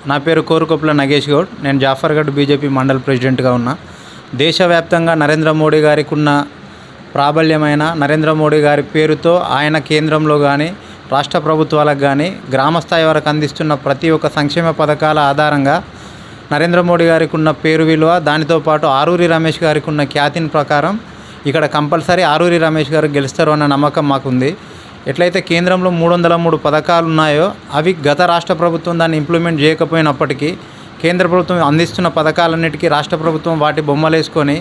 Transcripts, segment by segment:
నా పేరు కోరుకొప్పుల నగేష్ గౌడ్. నేను జాఫర్గఢ్ బీజేపీ మండల్ ప్రెసిడెంట్గా ఉన్నా. దేశవ్యాప్తంగా నరేంద్ర మోడీ గారికి ఉన్న ప్రాబల్యమైన నరేంద్ర మోడీ గారి పేరుతో ఆయన కేంద్రంలో కానీ రాష్ట్ర ప్రభుత్వాలకు కానీ గ్రామస్థాయి వరకు అందిస్తున్న ప్రతి ఒక్క సంక్షేమ పథకాల ఆధారంగా నరేంద్ర మోడీ గారికి ఉన్న పేరు విలువ, దానితో పాటు ఆరూరి రమేష్ గారికి ఉన్న ఖ్యాతిని ప్రకారం ఇక్కడ కంపల్సరీ ఆరూరి రమేష్ గారు గెలుస్తారు అన్న నమ్మకం మాకుంది. ఎట్లయితే కేంద్రంలో 303 పథకాలు ఉన్నాయో అవి గత రాష్ట్ర ప్రభుత్వం దాన్ని ఇంప్లిమెంట్ చేయకపోయినప్పటికీ కేంద్ర ప్రభుత్వం అందిస్తున్న పథకాలన్నిటికీ రాష్ట్ర ప్రభుత్వం వాటి బొమ్మలు వేసుకొని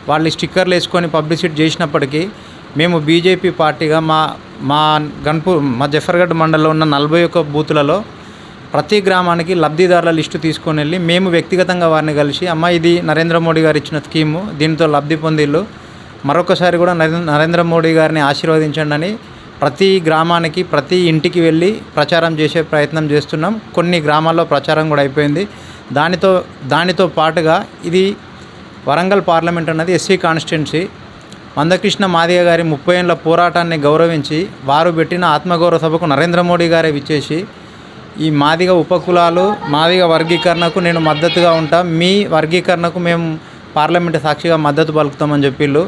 వాళ్ళు స్టిక్కర్లు వేసుకొని పబ్లిసిటీ చేసినప్పటికీ మేము బీజేపీ పార్టీగా మా జఫర్గఢ్ మండలంలో ఉన్న 41 బూతులలో ప్రతి గ్రామానికి లబ్ధిదారుల లిస్టు తీసుకొని వెళ్ళి మేము వ్యక్తిగతంగా వారిని కలిసి ఇది నరేంద్ర మోడీ గారు ఇచ్చిన స్కీము, దీంతో లబ్ధి పొందిళ్ళు, మరొకసారి కూడా నరేంద్ర మోడీ గారిని ఆశీర్వదించండి అని ప్రతి గ్రామానికి ప్రతి ఇంటికి వెళ్ళి ప్రచారం చేసే ప్రయత్నం చేస్తున్నాం. కొన్ని గ్రామాల్లో ప్రచారం కూడా అయిపోయింది. దానితో పాటుగా ఇది వరంగల్ పార్లమెంట్ అన్నది ఎస్సీ కాన్స్టిట్యున్సీ. మందకృష్ణ మాదిగ గారి 30 ఏళ్ల పోరాటాన్ని గౌరవించి వారు పెట్టిన ఆత్మగౌరవ సభకు నరేంద్ర మోడీ గారే విచ్చేసి ఈ మాదిగ ఉపకులాలు మాదిగ వర్గీకరణకు నేను మద్దతుగా ఉంటా, మీ వర్గీకరణకు మేము పార్లమెంటు సాక్షిగా మద్దతు పలుకుతామని చెప్పిళ్ళు.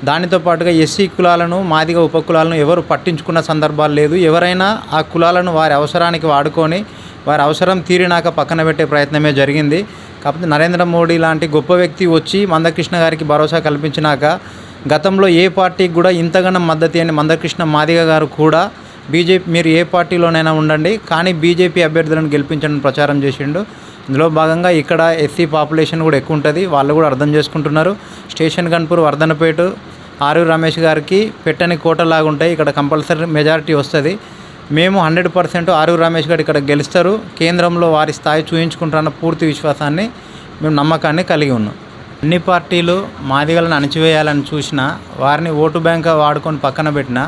దానితో పాటుగా ఎస్సీ కులాలను మాదిగ ఉపకులాలను ఎవరు పట్టించుకున్న సందర్భాలు లేదు. ఎవరైనా ఆ కులాలను వారి అవసరానికి వాడుకొని వారి అవసరం తీరినాక పక్కన పెట్టే ప్రయత్నమే జరిగింది. కాకపోతే నరేంద్ర మోడీ లాంటి గొప్ప వ్యక్తి వచ్చి మందకృష్ణ గారికి భరోసా కల్పించినాక గతంలో ఏ పార్టీకి కూడా ఇంతగానో మద్దతు అని మందకృష్ణ మాదిగ గారు కూడా బీజేపీ మీరు ఏ పార్టీలోనైనా ఉండండి కానీ బీజేపీ అభ్యర్థులను గెలిపించడం ప్రచారం చేసిండు. ఇందులో భాగంగా ఇక్కడ ఎస్సీ పాపులేషన్ కూడా ఎక్కువ ఉంటుంది, వాళ్ళు కూడా అర్థం చేసుకుంటున్నారు. స్టేషన్ గన్పూర్, వర్ధనపేట ఆరూరి రమేష్ గారికి పెట్టని కోటలాగా ఉంటాయి. ఇక్కడ కంపల్సరీ మెజారిటీ వస్తుంది. మేము 100% ఆరూరి రమేష్ గారు ఇక్కడ గెలుస్తారు, కేంద్రంలో వారి స్థాయి చూయించుకుంటారన్న పూర్తి విశ్వాసాన్ని మేము నమ్మకాన్ని కలిగి ఉన్నాం. అన్ని పార్టీలు మాదిగలను అణచివేయాలని చూసినా వారిని ఓటు బ్యాంక్గా వాడుకొని పక్కన పెట్టినా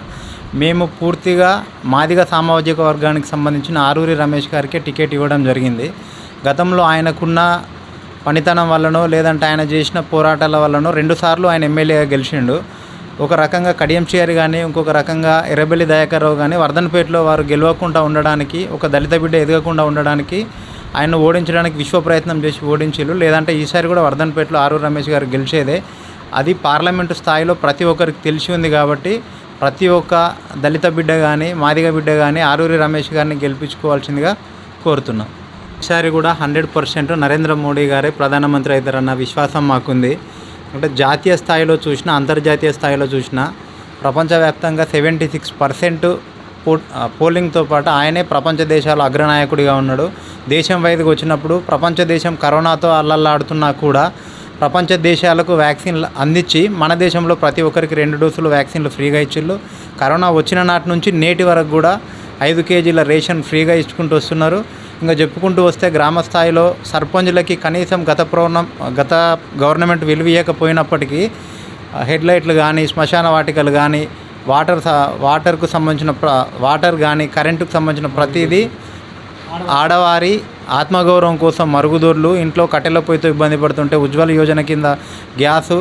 మేము పూర్తిగా మాదిగ సామాజిక వర్గానికి సంబంధించిన ఆరూరి రమేష్ గారికే టికెట్ ఇవ్వడం జరిగింది. గతంలో ఆయనకున్న పనితనం వల్లనో లేదంటే ఆయన చేసిన పోరాటాల వల్లనో 2 సార్లు ఆయన ఎమ్మెల్యేగా గెలిచిండు. ఒక రకంగా కడియం చేరి కానీ ఇంకొక రకంగా ఎర్రబెల్లి దయాకర్ రావు కానీ వర్ధనపేటలో వారు గెలవకుండా ఉండడానికి, ఒక దళిత బిడ్డ ఎదగకుండా ఉండడానికి ఆయన ఓడించడానికి విశ్వ ప్రయత్నం చేసి ఓడించారు. లేదంటే ఈసారి కూడా వర్ధనపేటలో ఆరూరి రమేష్ గారు గెలిచేదే. అది పార్లమెంటు స్థాయిలో ప్రతి ఒక్కరికి తెలిసి ఉంది కాబట్టి ప్రతి ఒక్క దళిత బిడ్డ కానీ మాదిగ బిడ్డ కానీ ఆరూరి రమేష్ గారిని గెలిపించుకోవాల్సిందిగా కోరుతున్నాం. ఈసారి కూడా 100% నరేంద్ర మోడీ గారే ప్రధానమంత్రి అవుతారన్న విశ్వాసం మాకుంది. అంటే జాతీయ స్థాయిలో చూసినా అంతర్జాతీయ స్థాయిలో చూసినా ప్రపంచవ్యాప్తంగా 76% పోలింగ్తో పాటు ఆయనే ప్రపంచ దేశాల అగ్రనాయకుడిగా ఉన్నాడు. దేశం వైద్యుకి వచ్చినప్పుడు ప్రపంచ దేశం కరోనాతో అల్లల్లాడుతున్నా కూడా ప్రపంచ దేశాలకు వ్యాక్సిన్లు అందించి మన దేశంలో ప్రతి ఒక్కరికి 2 డోసులు వ్యాక్సిన్లు ఫ్రీగా ఇచ్చిళ్ళు. కరోనా వచ్చిన నాటి నుంచి నేటి వరకు కూడా 5 కేజీల రేషన్ ఫ్రీగా ఇచ్చుకుంటూ వస్తున్నారు. ఇంకా చెప్పుకుంటూ వస్తే గ్రామ స్థాయిలో సర్పంచులకి కనీసం గత గవర్నమెంట్ విలువ ఇవ్వకపోయినప్పటికీ హెడ్లైట్లు కానీ శ్మశాన వాటికలు కానీ వాటర్కు సంబంధించిన వాటర్ కానీ కరెంటుకు సంబంధించిన ప్రతిదీ ఆడవారి ఆత్మగౌరవం కోసం మరుగుదొడ్లు, ఇంట్లో కట్టెల పొయ్యితో ఇబ్బంది పడుతుంటే ఉజ్వల యోజన కింద గ్యాసు,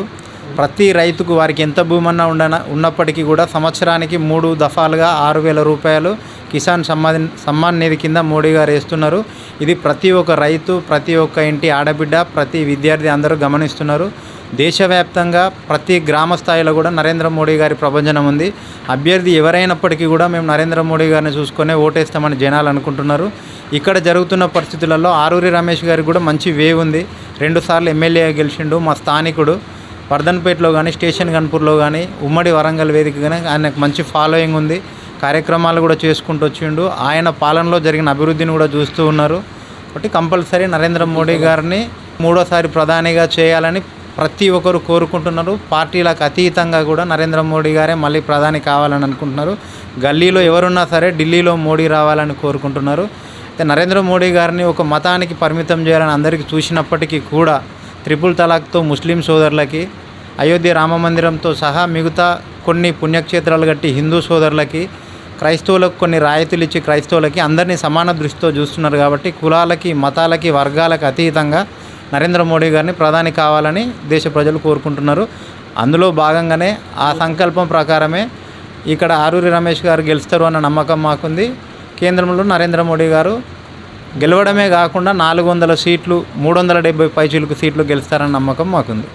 ప్రతి రైతుకు వారికి ఎంత భూమన్నా ఉన్నప్పటికీ కూడా సంవత్సరానికి 3 దఫాలుగా 6,000 రూపాయలు కిసాన్ సమ్మాన్ నిధి కింద మోడీ గారు వేస్తున్నారు. ఇది ప్రతి ఒక్క రైతు, ప్రతి ఒక్క ఇంటి ఆడబిడ్డ, ప్రతి విద్యార్థి అందరూ గమనిస్తున్నారు. దేశవ్యాప్తంగా ప్రతి గ్రామ స్థాయిలో కూడా నరేంద్ర మోడీ గారి ప్రభంజనం ఉంది. అభ్యర్థి ఎవరైనప్పటికీ కూడా మేము నరేంద్ర మోడీ గారిని చూసుకొని ఓటేస్తామని జనాలు అనుకుంటున్నారు. ఇక్కడ జరుగుతున్న పరిస్థితులలో ఆరూరి రమేష్ గారికి కూడా మంచి వేవ్ ఉంది. 2 సార్లు ఎమ్మెల్యేగా గెలిచిండు. మా స్థానికుడు వర్ధన్పేటలో కానీ స్టేషన్ గన్పూర్లో కానీ ఉమ్మడి వరంగల్ వేదిక కానీ ఆయనకు మంచి ఫాలోయింగ్ ఉంది. కార్యక్రమాలు కూడా చేసుకుంటూ వచ్చిండు. ఆయన పాలనలో జరిగిన అభివృద్ధిని కూడా చూస్తూ ఉన్నారు. కాబట్టి కంపల్సరీ నరేంద్ర మోడీ గారిని 3వ ప్రధానిగా చేయాలని ప్రతి ఒక్కరు కోరుకుంటున్నారు. పార్టీలకు అతీతంగా కూడా నరేంద్ర మోడీ గారే మళ్ళీ ప్రధాని కావాలని అనుకుంటున్నారు. గల్లీలో ఎవరున్నా సరే ఢిల్లీలో మోడీ రావాలని కోరుకుంటున్నారు. అయితే నరేంద్ర మోడీ గారిని ఒక మతానికి పరిమితం చేయాలని అందరికీ చూసినప్పటికీ కూడా 3 తలాక్తో ముస్లిం సోదరులకి, అయోధ్య రామ మందిరంతో సహా మిగతా కొన్ని పుణ్యక్షేత్రాలు కట్టి హిందూ సోదరులకి, క్రైస్తవులకు కొన్ని రాయితీలు ఇచ్చి క్రైస్తవులకి అందరినీ సమాన దృష్టితో చూస్తున్నారు. కాబట్టి కులాలకి, మతాలకి, వర్గాలకు అతీతంగా నరేంద్ర మోడీ గారిని ప్రధాని కావాలని దేశ ప్రజలు కోరుకుంటున్నారు. అందులో భాగంగానే ఆ సంకల్పం ప్రకారమే ఇక్కడ ఆరూరి రమేష్ గారు గెలుస్తారు అన్న నమ్మకం మాకుంది. కేంద్రంలో నరేంద్ర మోడీ గారు గెలవడమే కాకుండా 400 సీట్లు 370 పైచిలుకు సీట్లు గెలుస్తారన్న నమ్మకం మాకుంది.